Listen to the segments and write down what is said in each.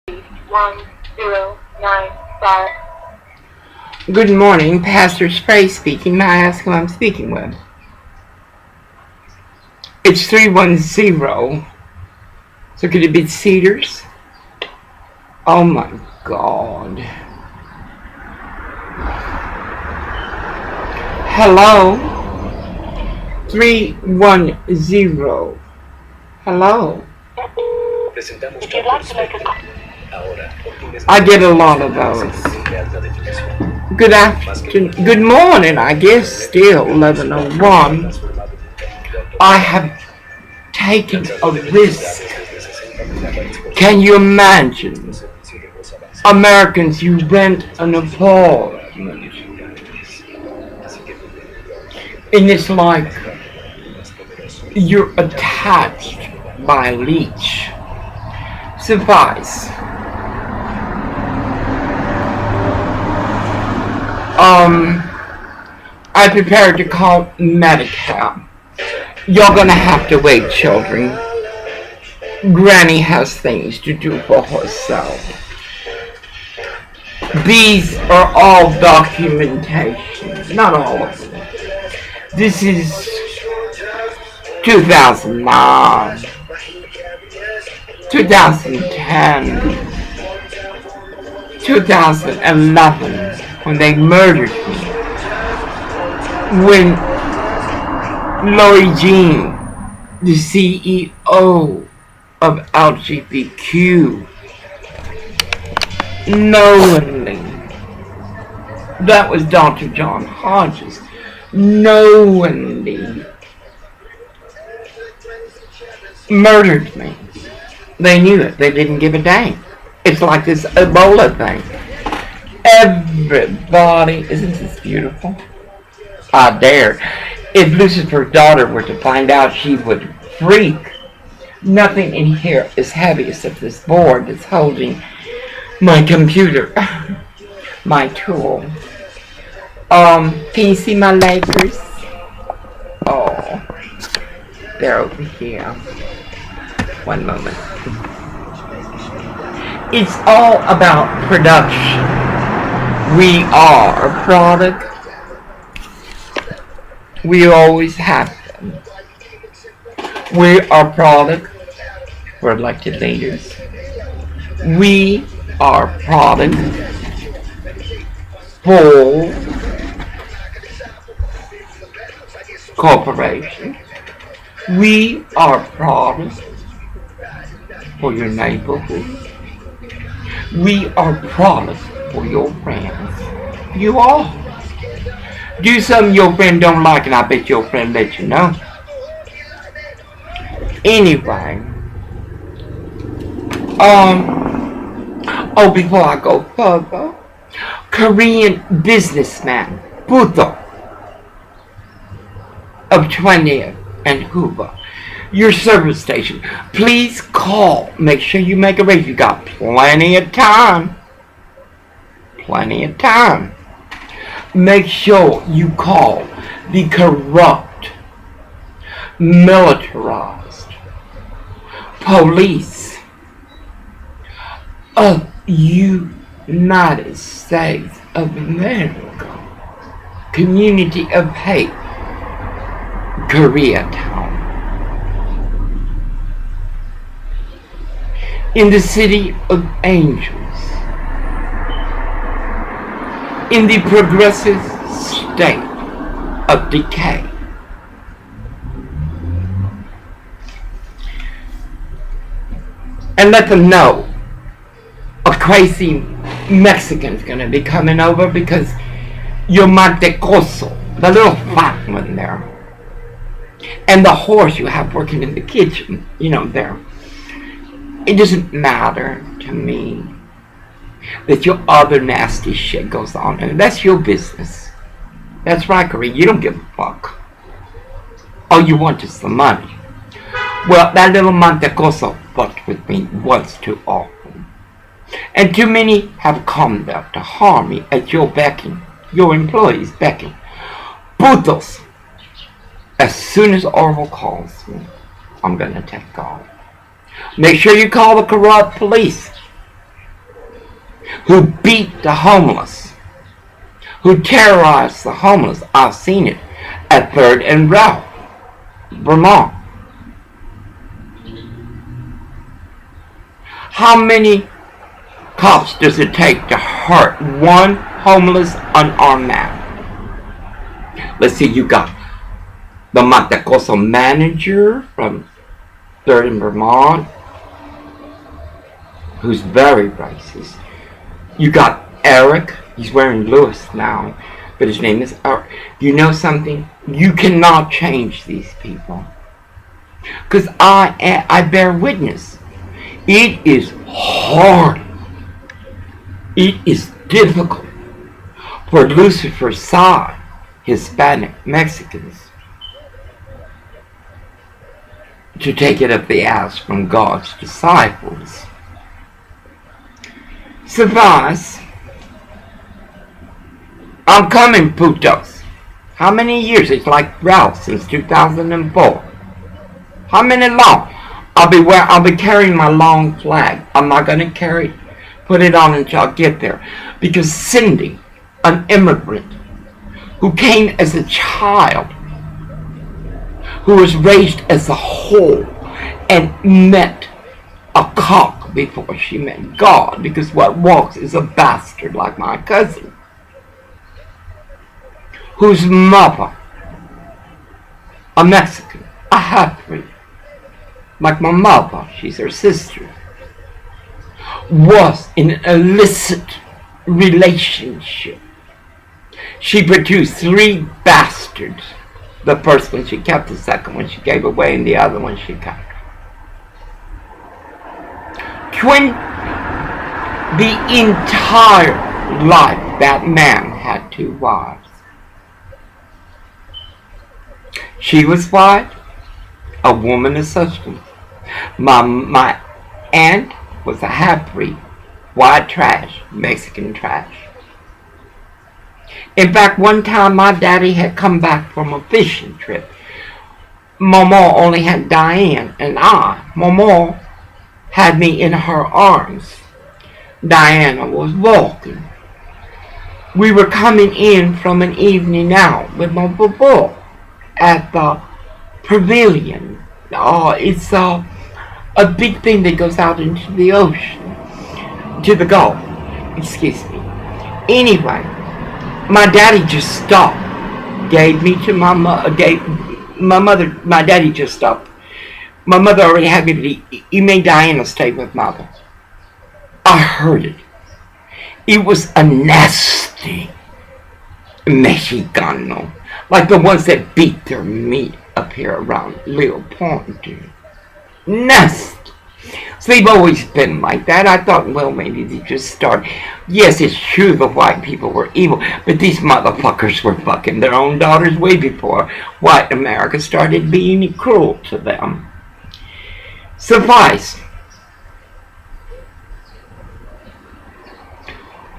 1095. Good morning, Pastor Spray speaking. May I ask who I'm speaking with? It's 310. So could it be Cedars? Oh my God. Hello? 310. Hello? If you'd like to make a call. I get a lot of those. Good afternoon. Good morning, I guess. Still 11:01. I have taken a risk. Can you imagine? Americans, you rent an apartment. And it's like you're attached by a leech. Suffice. I prepared to call Medicare. You're gonna have to wait, children. Granny has things to do for herself. These are all documentation, not all of them. This is 2009, 2010, 2011, when they murdered me. When Lori Jean, the CEO of LGBTQ, knowingly, that was Dr. John Hodges, knowingly murdered me. They knew it. They didn't give a dang. It's like this Ebola thing. Everybody, isn't this beautiful? I dare. If Lucifer's daughter were to find out, she would freak. Nothing in here is heavy except this board that's holding my computer, my tool. Can you see my Lakers? Oh, they're over here. One moment. It's all about production. We are a product. We always have them. We are a product for elected leaders. We are a product for corporations. We are a product for your neighborhood. We are a product for your friends. You are. Do something your friend don't like and I bet your friend let you know. Anyway. Before I go further, Korean businessman Buddha of 20th and Hoover, your service station. Please call. Make sure you make a raise. You got plenty of time. Plenty of time. Make sure you call the corrupt, militarized police of United States of America, community of hate, Koreatown, in the city of angels, in the progressive state of decay. And let them know a crazy Mexican's gonna be coming over because your mantecoso, the little fat one there, and the horse you have working in the kitchen, there. It doesn't matter to me that your other nasty shit goes on, and that's your business. That's right, Korea. You don't give a fuck. All you want is the money. Well, that little mantecoso fucked with me once too often. And too many have come there to harm me at your beckon, your employees' beckon. Putos! As soon as Orville calls me, I'm gonna take off. Make sure you call the corrupt police. who beat the homeless, who terrorized the homeless. I've seen it at 3rd and Ralph, Vermont. How many cops does it take to hurt one homeless unarmed man? Let's see, you got the Matacoso manager from 3rd and Vermont, who's very racist. You got Eric, he's wearing Lewis now, but his name is Eric. You know something? You cannot change these people. Because I bear witness. It is hard. It is difficult for Lucifer's side, Hispanic Mexicans, to take it up the ass from God's disciples. Suffice, I'm coming, putos. How many years? It's like Ralph since 2004. How many long? I'll be carrying my long flag. I'm not gonna put it on until I get there. Because Cindy, an immigrant who came as a child, who was raised as a whole and met a cock before she met God, because what walks is a bastard like my cousin, whose mother, a Mexican, a half-breed, like my mother, she's her sister, was in an illicit relationship. She produced 3 bastards. The first one she kept, the second one she gave away, and the other one she kept. The entire life, that man had 2 wives. She was white, a woman of substance. My aunt was a half-breed, white trash, Mexican trash. In fact, one time my daddy had come back from a fishing trip. Mama only had Diane, and Mama had me in her arms. Diana was walking. We were coming in from an evening out with my boo at the pavilion. It's a big thing that goes out into the ocean, to the Gulf. Excuse me. Anyway, my daddy just stopped. Gave me to my mother. My daddy just stopped. My mother already had me, but he made Diana stay with mother. I heard it. It was a nasty Mexicano, like the ones that beat their meat up here around Leo Point, dude. Nasty. So they've always been like that. I thought, well, maybe they just started. Yes, it's true the white people were evil, but these motherfuckers were fucking their own daughters way before white America started being cruel to them. Suffice.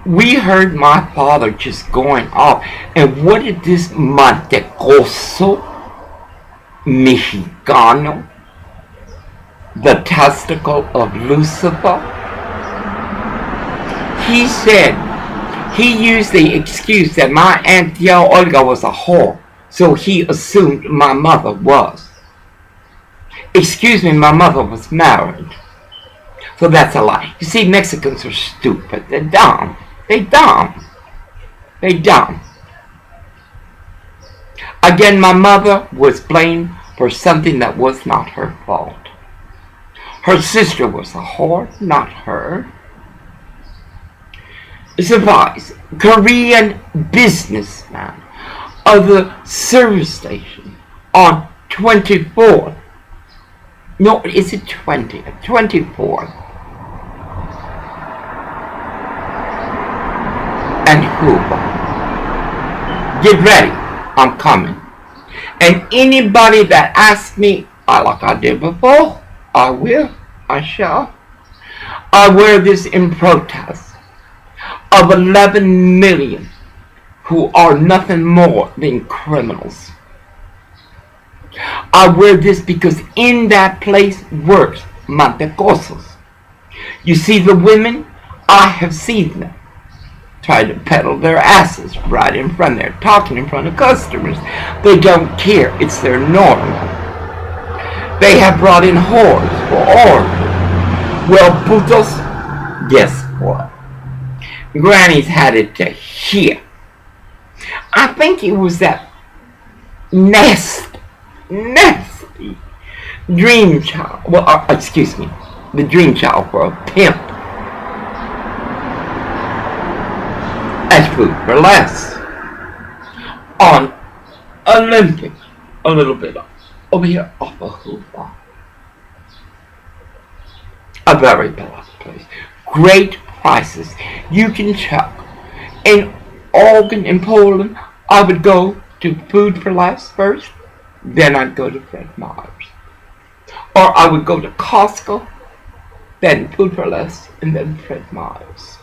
We heard my father just going off. And what did this Mantecoso Mexicano, the testicle of Lucifer, he said, he used the excuse that my Aunt Tia Olga was a whore, so he assumed my mother was. Excuse me, my mother was married. So that's a lie. You see, Mexicans are stupid. They're dumb. They dumb. Again, my mother was blamed for something that was not her fault. Her sister was a whore, not her. Suffice, Korean businessman of the service station on 24th. No, is it 20th? 24th. And Cuba. Get ready, I'm coming. And anybody that asks me, like I did before, I will, I shall. I wear this in protest of 11 million who are nothing more than criminals. I wear this because in that place works Mantecosos. You see the women? I have seen them. try to peddle their asses right in front. They're talking in front of customers. They don't care. It's their normal. They have brought in whores for order. Well, putos, guess what? Granny's had it to here. I think it was that nasty dream child. Well, excuse me, the dream child for a pimp. As food for less. On Olympic, a little bit over here off of Hoover. A very polite place. Great prices. You can check. In Oregon, in Poland, I would go to Food for Less first, then I'd go to Fred Meyer's. Or I would go to Costco, then Food for Less, and then Fred Meyer's.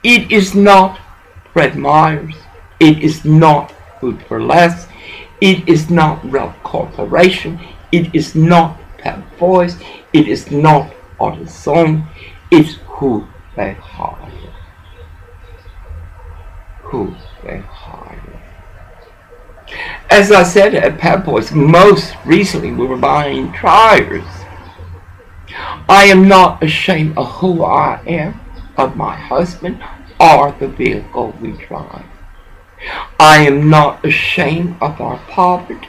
It is not Fred Meyer's. It is not Food for Less. It is not Ralph Corporation. It is not Pep Boys. It is not AutoZone. It's who they hire. Who they hire. As I said at Pep Boys, most recently we were buying tires. I am not ashamed of who I am, of my husband, or the vehicle we drive. I am not ashamed of our poverty.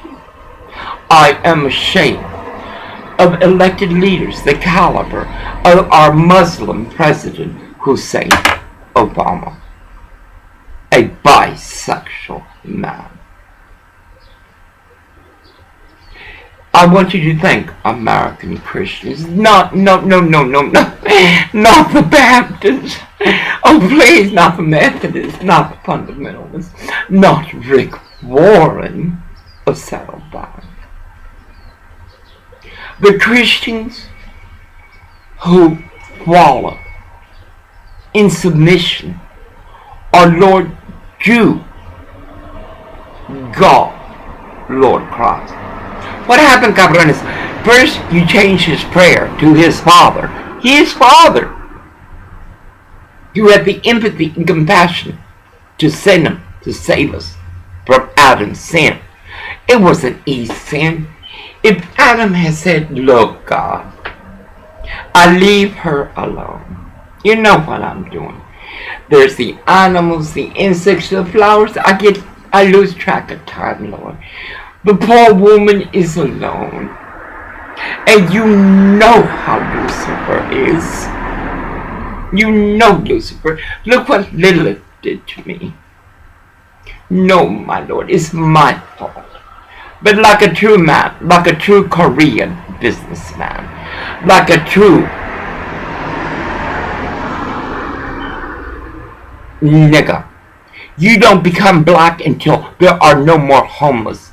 I am ashamed of elected leaders the caliber of our Muslim President Hussein Obama, a bisexual man. I want you to thank American Christians, not the Baptists. Oh, please, not the Methodists, not the fundamentalists, not Rick Warren of Saddleback. The Christians who follow in submission are Lord Jew, God, Lord Christ. What happened, cabrones? First, you change his prayer to his Father. His Father. You had the empathy and compassion to send him to save us from Adam's sin. It wasn't Eve's sin. If Adam had said, look, God, I leave her alone. You know what I'm doing. There's the animals, the insects, the flowers. I lose track of time, Lord. The poor woman is alone. And you know how Lucifer is. You know Lucifer. Look what Lilith did to me. No, my Lord, it's my fault. But like a true man, like a true Korean businessman, like a true nigger, you don't become black until there are no more homeless.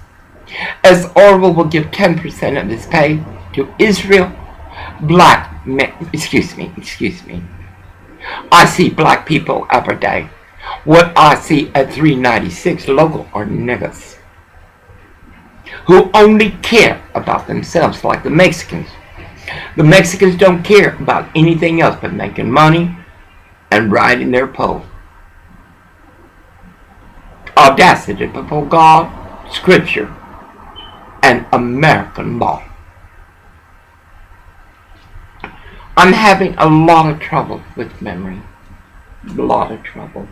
As Orwell will give 10% of his pay to Israel, black men, excuse me, I see black people every day. What I see at 396 local are niggas who only care about themselves, like the Mexicans. The Mexicans don't care about anything else but making money and riding their pole. Audacity before God, Scripture, and American law. I'm having a lot of trouble with memory. A lot of trouble.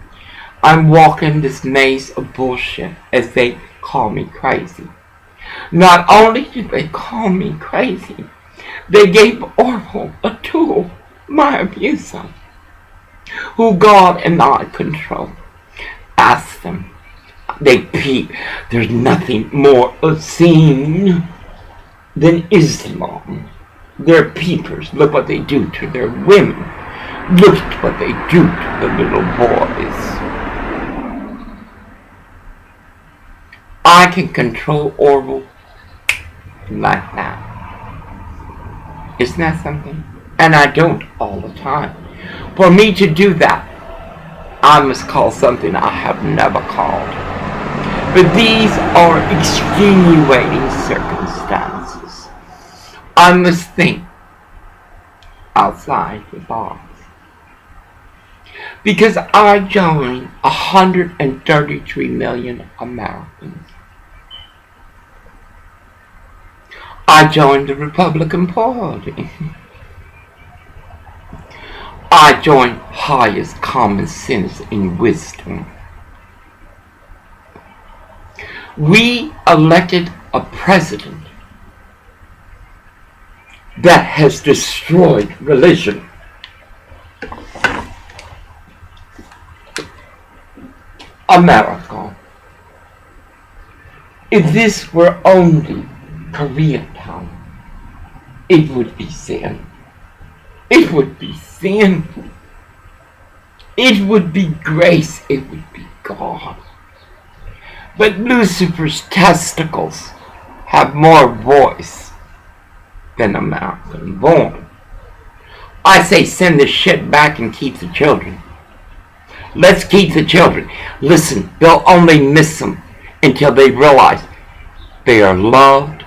I'm walking this maze of bullshit as they call me crazy. Not only did they call me crazy, they gave Orwell a tool, my abuser, who God and I control. Ask them. They peep. There's nothing more obscene than Islam. They're peepers. Look what they do to their women. Look at what they do to the little boys. I can control Orwell like that. Isn't that something? And I don't all the time. For me to do that, I must call something I have never called. But these are extenuating circumstances. I must think outside the box. Because I joined 133 million Americans. I joined the Republican Party. I joined highest common sense and wisdom. We elected a president that has destroyed religion. America. If this were only Koreatown, it would be sin. It would be sin. It would be grace. It would be God. But Lucifer's testicles have more voice than American born. I say send the shit back and keep the children. Let's keep the children. Listen, they'll only miss them until they realize they are loved,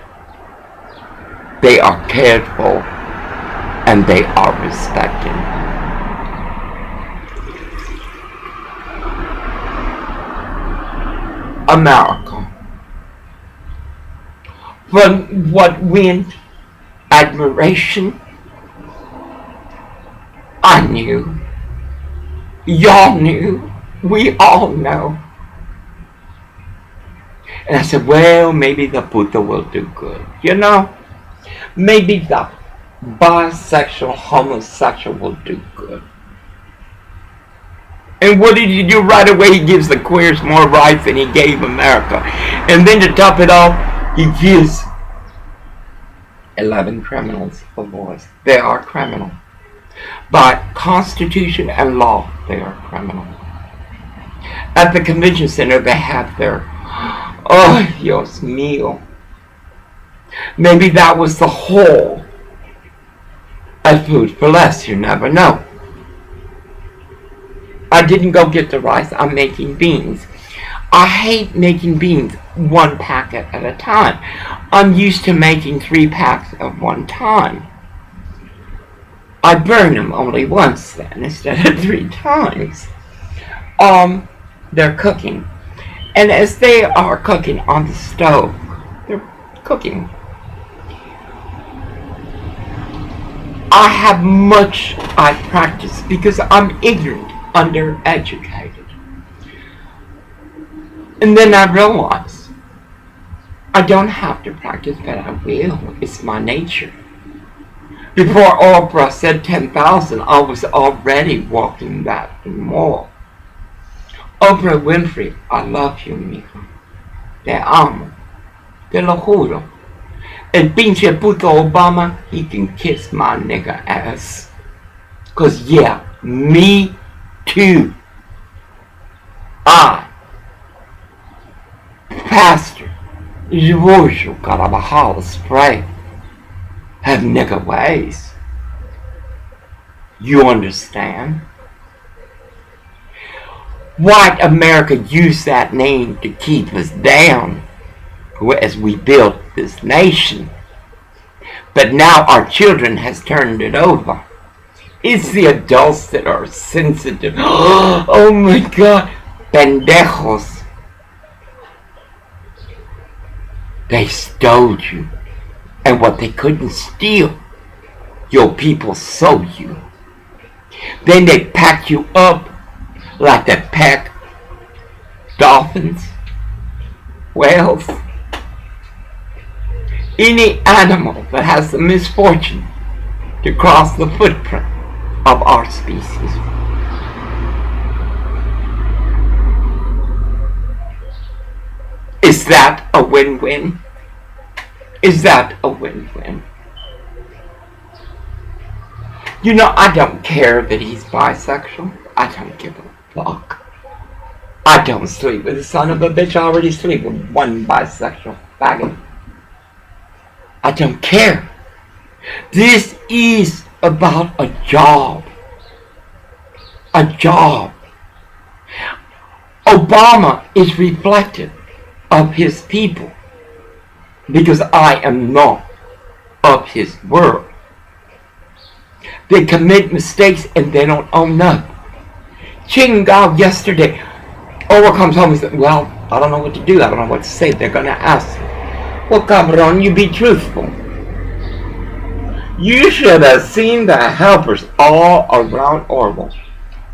they are cared for, and they are respected. America. From what went admiration, I knew. Y'all knew. We all know. And I said, well, maybe the Buddha will do good. You know, maybe the bisexual, homosexual will do good. And what did he do right away? He gives the queers more rights than he gave America. And then to top it off, he gives 11 criminals a voice. They are criminal. By constitution and law, they are criminal. At the convention center, they have their, oh, Dios mío. Maybe that was the whole of Food for Less. You never know. I didn't go get the rice. I'm making beans. I hate making beans one packet at a time. I'm used to making 3 packs at one time. I burn them only once then instead of 3 times. They're cooking. And as they are cooking on the stove, they're cooking. I have much I practice because I'm ignorant, undereducated. And then I realized I don't have to practice, but I will. It's my nature. Before Oprah said 10,000, I was already walking that mall. Oprah Winfrey, I love you, mija. Te amo. Te lo juro. El pinche puto Obama, he can kiss my nigga ass. 'Cause yeah, me too. I, Pastor Giorgio Carabajal Spray, have nigga ways. You understand? White America used that name to keep us down as we built this nation. But now our children has turned it over. It's the adults that are sensitive. Oh my God. Pendejos. They stole you. And what they couldn't steal, your people sold you. Then they pack you up like they pack dolphins, whales, any animal that has the misfortune to cross the footprint of our species. Is that a win-win? Is that a win-win? You know, I don't care that he's bisexual. I don't give a fuck. I don't sleep with the son of a bitch. I already sleep with one bisexual faggot. I don't care. This is about a job. A job. Obama is reflective of his people because I am not of his world. They commit mistakes and they don't own up. She didn't go yesterday. Over comes home and says, well, I don't know what to do. I don't know what to say. They're going to ask. Well, Cabron, you be truthful. You should have seen the helpers all around Orville.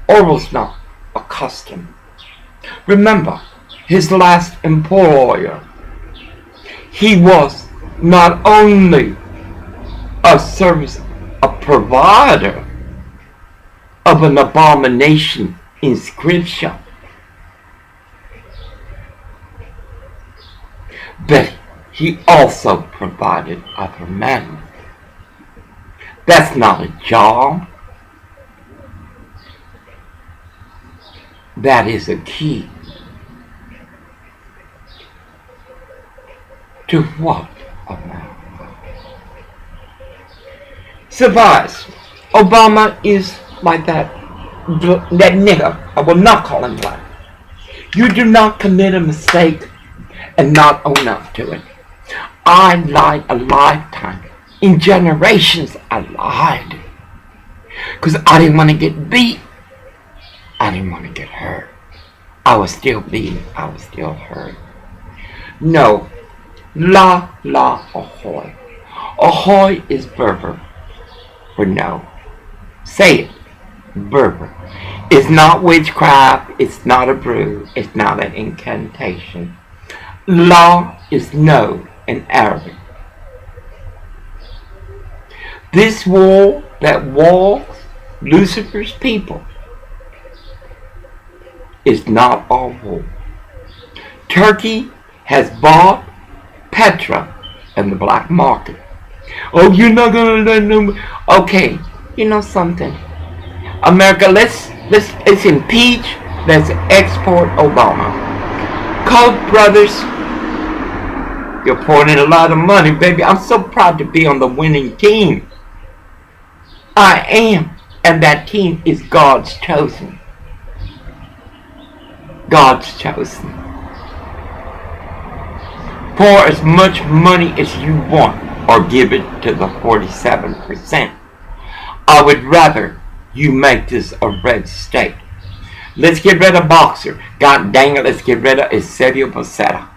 Orville's not accustomed. Remember, his last employer, he was not only a provider of an abomination inscription, but he also provided other men. That's not a job. That is a key. To what, America? Suffice. Obama is like that nigger. I will not call him black. You do not commit a mistake and not own up to it. I lied a lifetime. In generations, I lied. Because I didn't want to get beat. I didn't want to get hurt. I was still beaten. I was still hurt. No. La ahoy. Ahoy is Berber. For no. Say it. Berber. It's not witchcraft. It's not a brew. It's not an incantation. La is no in Arabic. This wall that walls Lucifer's people is not our wall. Turkey has bought Petra in the black market. Oh, you're not gonna let them. Okay, you know something? America, let's impeach. Let's export Obama. Koch brothers, you're pouring in a lot of money, baby. I'm so proud to be on the winning team. I am, and that team is God's chosen. God's chosen. Pour as much money as you want, or give it to the 47%. I would rather you make this a red state. Let's get rid of Boxer. God dang it, let's get rid of Eusebio Bocetta.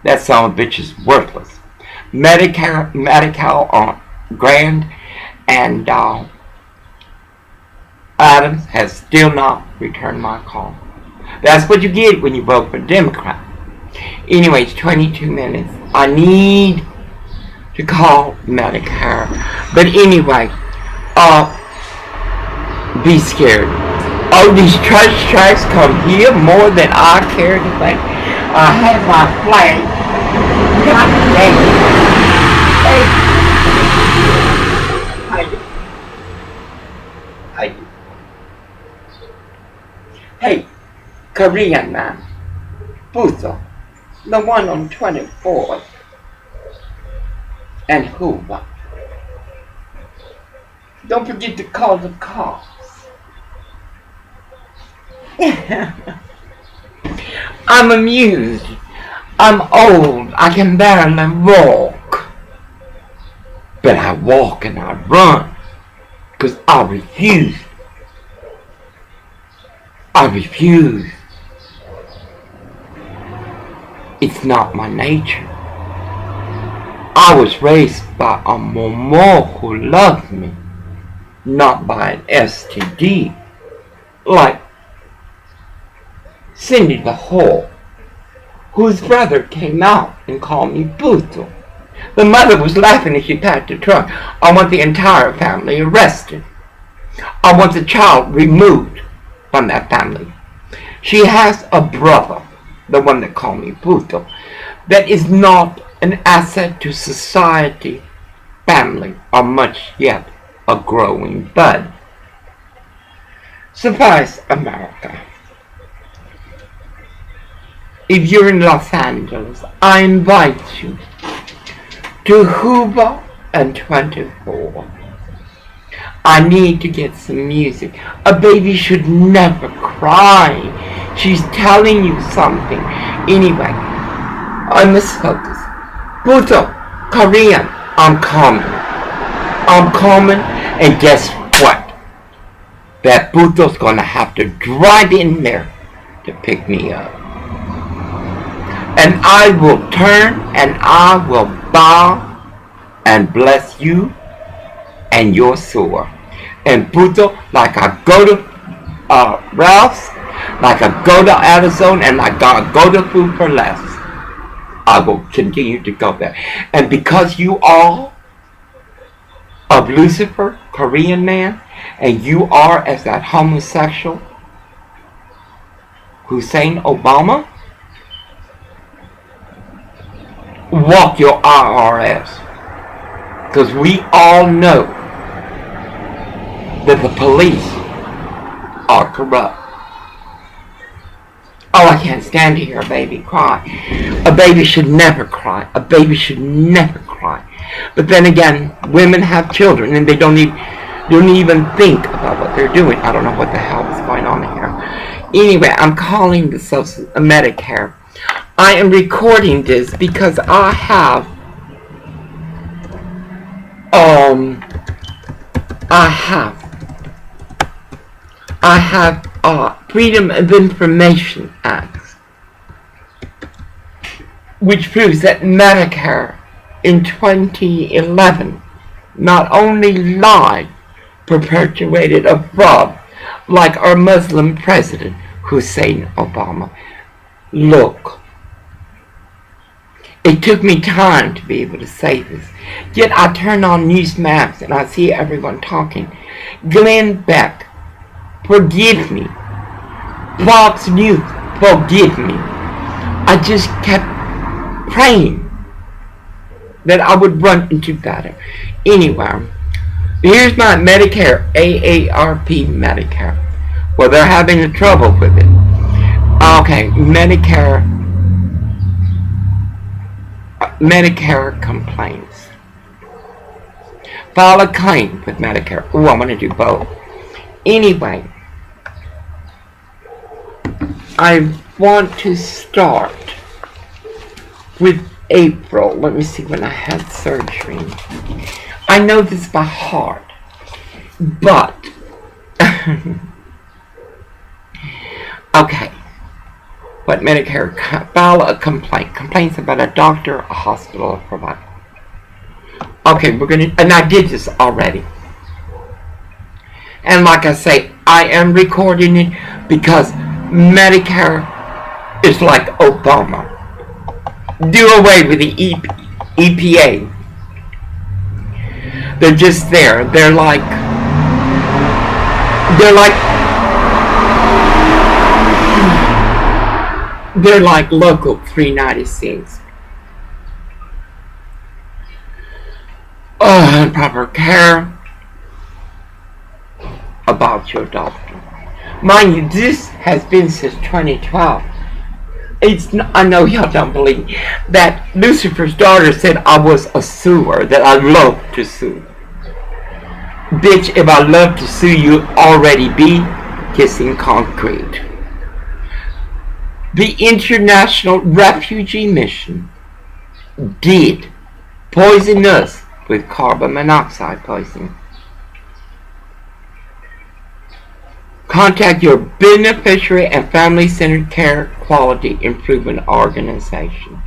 That son of a bitch is worthless. Medical on Grand and Adams has still not returned my call. That's what you get when you vote for Democrat. Anyways, 22 minutes. I need to call Medicare. But anyway, be scared. Oh, these trash come here more than I care to think. I had my flag. God dang it. Hey. Hey, Korean man. Puto. The one on 24th. And Hoover. Don't forget to call the cops. I'm amused. I'm old. I can barely walk. But I walk and I run. Because I refuse. I refuse. It's not my nature. I was raised by a Momo who loved me, not by an STD, like Cindy the whore, whose brother came out and called me Puto. The mother was laughing as she packed the trunk. I want the entire family arrested. I want the child removed from that family. She has a brother, the one that called me Puto, that is not an asset to society, family, or much yet a growing bud. Suffice America. If you're in Los Angeles, I invite you to Hoover and 24. I need to get some music. A baby should never cry. She's telling you something. Anyway, I must focus. Puto, Korean, I'm coming. I'm coming, and guess what? that puto's gonna have to drive in there to pick me up. And I will turn and I will bow and bless you and your soul. And puto, like I go to Ralph's, like I go to Arizona, and like I go to Food for Less, I will continue to go there. And because you are of Lucifer, Korean man, and you are as that homosexual Hussein Obama, walk your IRS. Because we all know that the police are corrupt. Oh, I can't stand to hear a baby cry. A baby should never cry. A baby should never cry. But then again, women have children and they don't even think about what they're doing. I don't know what the hell is going on here. Anyway, I'm calling the Medicare. I am recording this because I have Freedom of Information Act, which proves that Medicare in 2011 not only lied, perpetuated a fraud like our Muslim president, Hussein Obama. Look, it took me time to be able to say this, yet I turn on news maps and I see everyone talking. Glenn Beck, forgive me. Fox News, forgive me. I just kept praying that I would run into battle. Anyway, here's my Medicare, AARP Medicare. Well, they're having trouble with it. Okay, Medicare complaints. File a claim with Medicare. Oh, I'm going to do both. Anyway, I want to start with April. Let me see when I had surgery. I know this by heart, but okay. What Medicare file a complaint? Complaints about a doctor, a hospital, a provider. Okay, and I did this already. And like I say, I am recording it because Medicare is like Obama. Do away with the EPA. They're just there. They're like local 396. Proper care about your doctor. Mind you, this has been since 2012. I know y'all don't believe me, that Lucifer's daughter said I was a suer, that I love to sue. Bitch, if I love to sue, you already be kissing concrete. The International Refugee Mission did poison us with carbon monoxide poisoning. Contact your beneficiary and family-centered care quality improvement organization.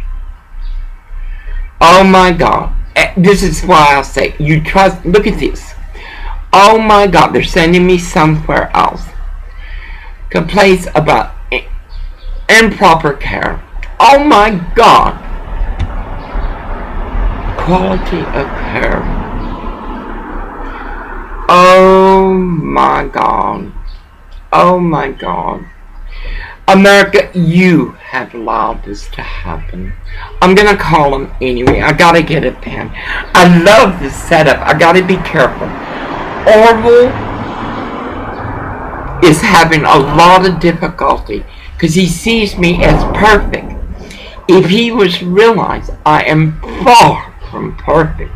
Oh my God. This is why I say, you trust, look at this. Oh my God, they're sending me somewhere else. Complaints about improper care. Oh my God. Quality of care. Oh my God. Oh my God. America, you have allowed this to happen. I'm gonna call them anyway. I gotta get a pen. I love this setup. I gotta be careful. Orville is having a lot of difficulty because he sees me as perfect. If he was realized I am far from perfect,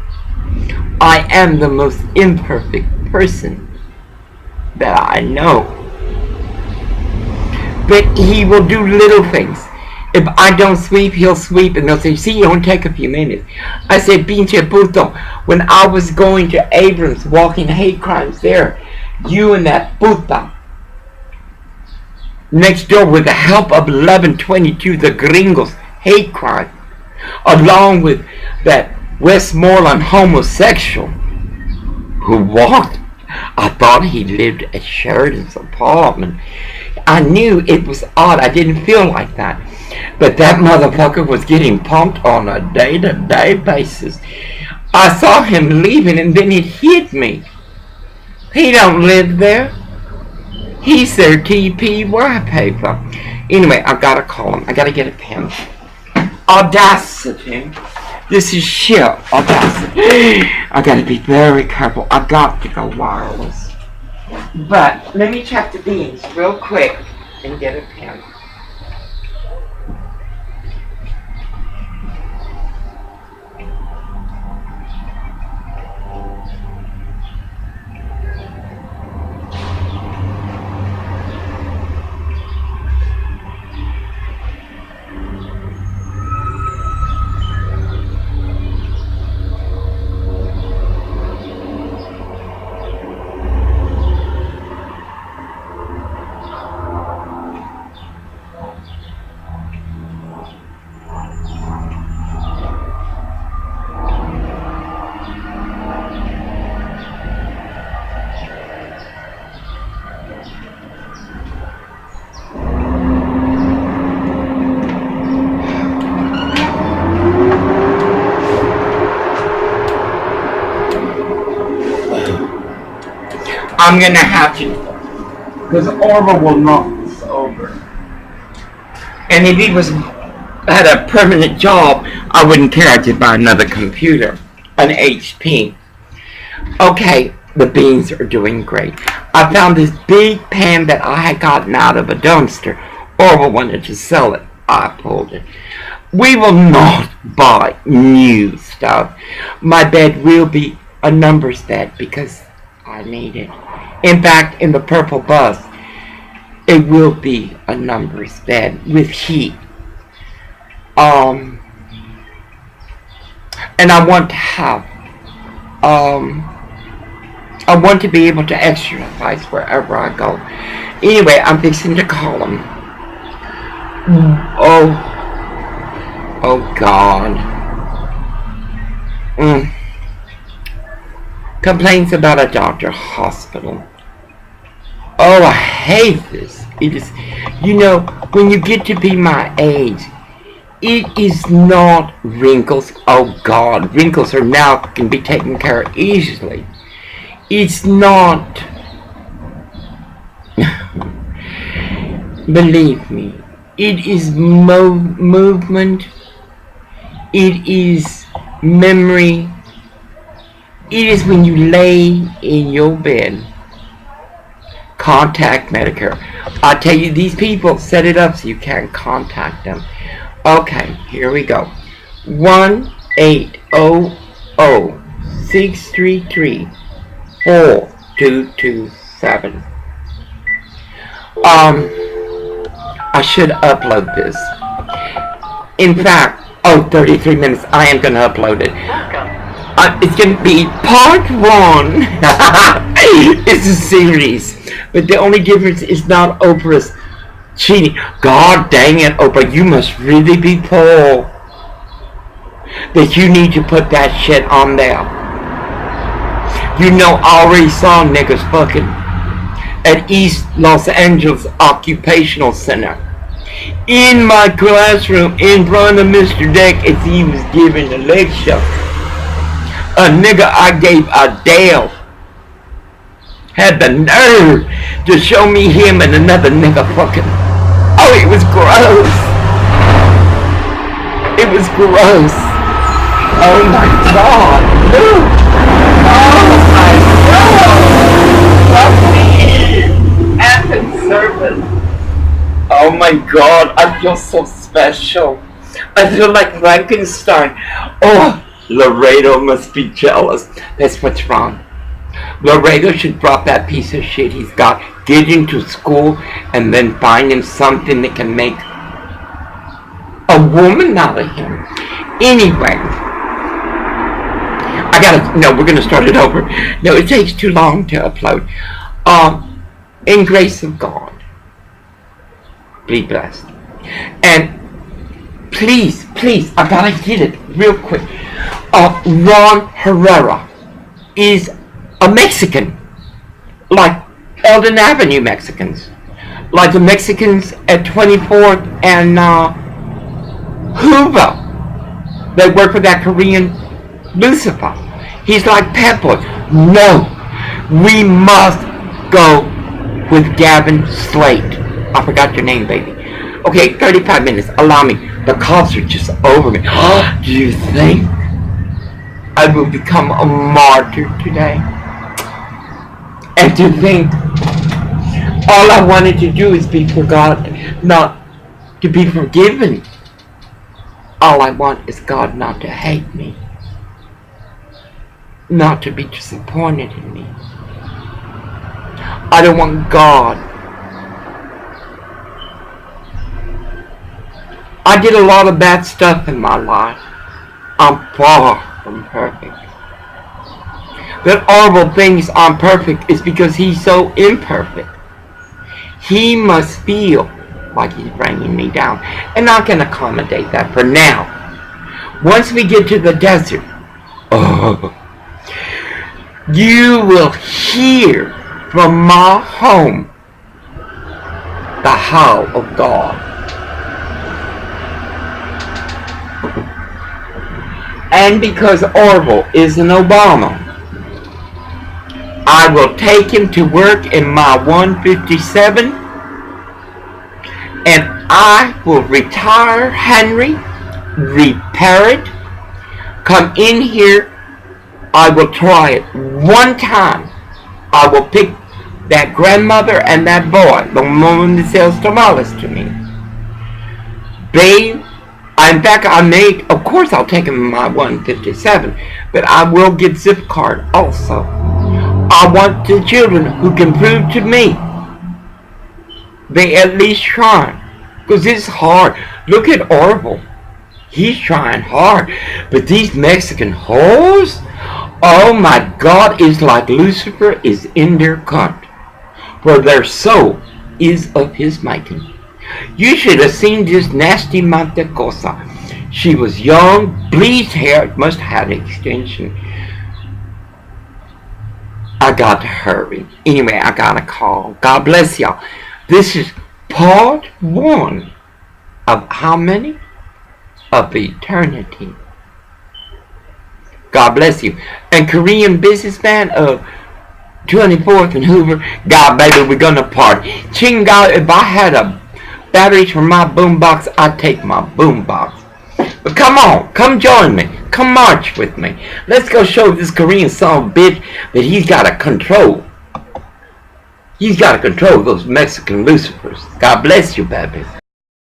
I am the most imperfect person that I know. But he will do little things. If I don't sweep, he'll sweep, and they'll say, see, it only take a few minutes. I said, pinche puto, when I was going to Abrams, walking hate crimes there, You and that puta next door, with the help of 1122, the gringos hate crime, along with that Westmoreland homosexual who walked. I thought he lived at Sheridan's apartment. I knew it was odd. I didn't feel like that. But that motherfucker was getting pumped on a day-to-day basis. I saw him leaving and then it hit me. He don't live there. He's their TP wallpaper. Anyway, I gotta call him. I gotta get a pen. Audacity. This is shit. Audacity. I gotta be very careful. I got to go wireless. But let me check the beans real quick and get a pen. I'm gonna have to, because Orville will knock this over. And if he had a permanent job, I wouldn't care to buy another computer, an HP. Okay, the beans are doing great. I found this big pan that I had gotten out of a dumpster. Orville wanted to sell it. I pulled it. We will not buy new stuff. My bed will be a numbers bed because I need it. In fact, in the purple bus, it will be a numbers bed with heat. And I want to have, I want to be able to exercise wherever I go. Anyway, I'm fixing to call him. Oh God. Complaints about a doctor, hospital. Oh, I hate this. It is, you know, when you get to be my age, it is not wrinkles. Oh God, wrinkles are now can be taken care of easily. It's not. Believe me, it is movement. It is memory. It is when you lay in your bed. Contact Medicare. I tell you, these people set it up so you can't contact them. Okay, here we go. 1-800-633-4227. I should upload this. In fact, 33 minutes. I am going to upload it. It's going to be part 1. It's a series. But the only difference is not Oprah's cheating. God dang it, Oprah, you must really be poor that you need to put that shit on there. You know, I already saw niggas fucking at East Los Angeles Occupational Center. In my classroom, in front of Mr. Deck, as he was giving a lecture. A nigga I gave a Dale had the nerve to show me him and another nigga fucking. Oh, it was gross. It was gross. Oh my God. Oh my God. Effing servant. Oh my God. I feel so special. I feel like Frankenstein. Oh, Laredo must be jealous. That's what's wrong. Laredo should drop that piece of shit he's got, get into school, and then find him something that can make a woman out of him. Anyway, we're gonna start it over. No, it takes too long to upload. In grace of God, be blessed. And please, I gotta get it real quick. Ron Herrera is a Mexican, like Eldon Avenue Mexicans, like the Mexicans at 24th and Hoover. They work for that Korean Lucifer. He's like Pepper. No, we must go with Gavin Slate. I forgot your name, baby. Okay, 35 minutes. Allow me. The calls are just over me. Do you think I will become a martyr today? And to think all I wanted to do is be forgotten, not to be forgiven. All I want is God not to hate me, not to be disappointed in me. I don't want God. I did a lot of bad stuff in my life. I'm far from perfect. That horrible things I'm perfect is because he's so imperfect. He must feel like he's bringing me down. And I can accommodate that for now. Once we get to the desert, you will hear from my home the howl of God. And because Orville is an Obama, I will take him to work in my 157, and I will retire Henry, repair it, come in here. I will try it one time. I will pick that grandmother and that boy, the woman that sells tamales to me. Babe, in fact, of course I'll take him in my 157, but I will get zip card also. I want the children who can prove to me they at least try, because it's hard. Look at Orville. He's trying hard, but these Mexican hoes, oh my God, it's like Lucifer is in their cunt, for their soul is of his making. You should have seen this nasty Mantecosa. She was young, bleached hair, must have had an extension. I got to hurry. Anyway, I got a call. God bless y'all. This is part 1 of how many? Of eternity. God bless you. And Korean businessman of 24th and Hoover, God baby, we're gonna party. Ching God, if I had a batteries for my boombox, I'd take my boombox. But come on, come join me. Come march with me. Let's go show this Korean son of a bitch that he's got to control. He's got to control those Mexican Lucifers. God bless you, baby.